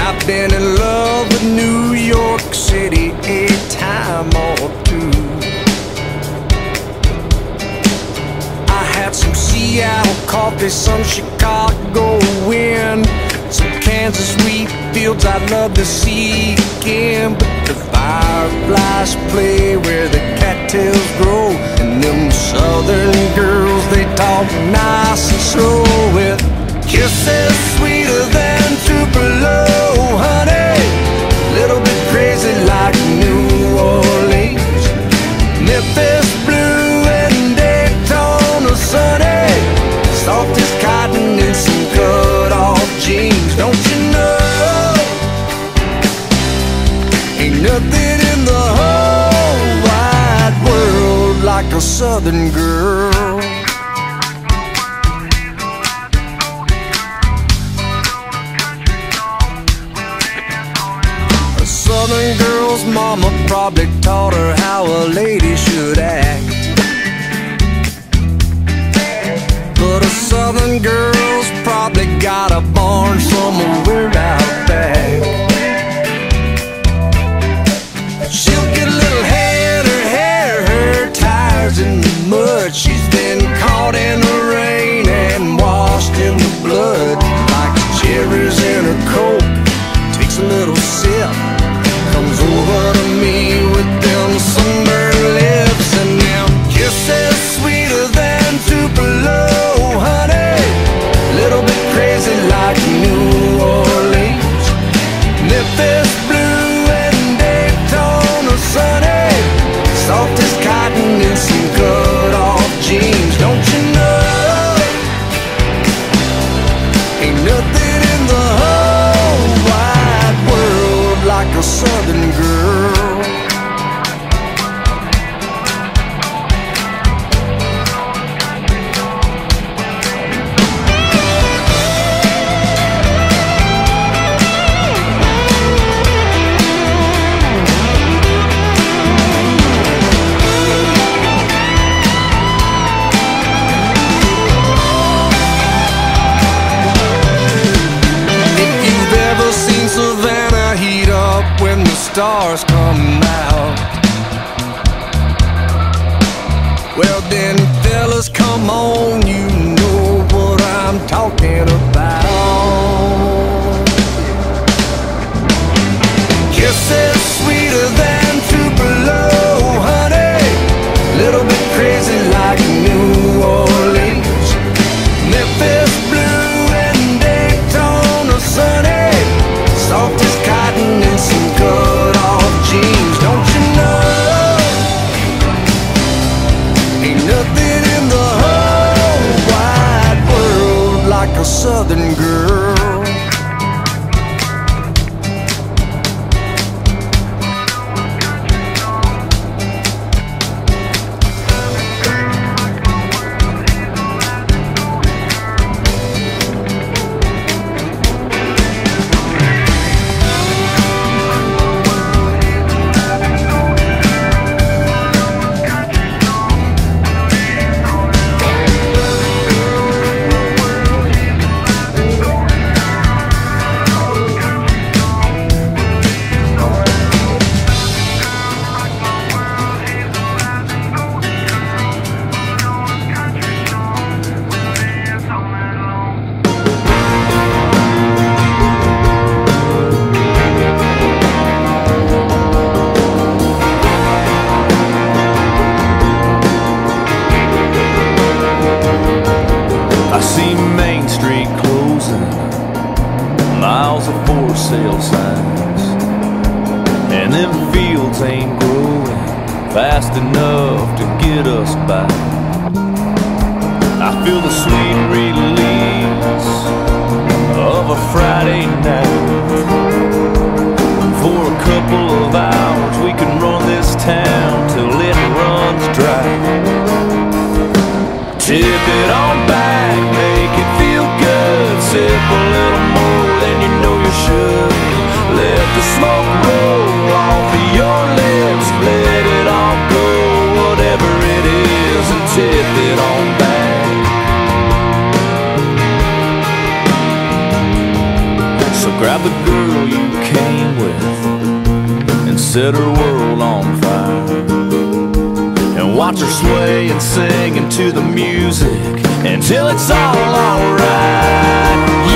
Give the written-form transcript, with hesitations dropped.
I've been in love with New York City a time or two. I had some Seattle coffee, some Chicago wind, some Kansas wheat fields I'd love to see again. But the fireflies play where the cattails grow, and them southern girls, they talk nice and slow with kisses sweeter than Tupelo, honey. Little bit crazy like New Orleans, Memphis blue and Daytona sunny, soft as cotton in some cut-off jeans. Don't you know, ain't nothing in the whole wide world like a southern girl. A southern girl's mama probably taught her how a lady should act, but a southern girl's probably got a barn somewhere out back. She'll get a little hair in her hair, her tires in the mud. She's been caught in the rain and washed in the blood. Like cherries in her coat, takes a little sip, comes over to me with them sunburned lips, and now kisses sweeter than Tupelo, honey. Little bit crazy like New Orleans, Memphis blue and Daytona sunny, soft as cotton in some cut-off jeans. Don't you know, ain't nothing in the whole wide world like a southern girl. Savannah heat up when the stars come out, well then fellas, come on, you know what I'm talking about. Kisses sweeter than Tupelo, honey. Little bit crazy like New Orleans, Memphis blue and Daytona sunny, soft as cotton in some cut-off jeans. Don't you know, ain't nothing in the whole wide world like a southern girl. Miles of for sale signs, and them fields ain't growing fast enough to get us by. I feel the sweet release of a Friday night. For a couple of hours we can run this town till it runs dry. Tip it on back, make it feel good, sip a little more than you know you should. Let the smoke roll off of your lips, let it all go, whatever it is, and tip it on back. So grab the girl you came with and set her world on fire, and watch her sway and sing into the music until it's all alright.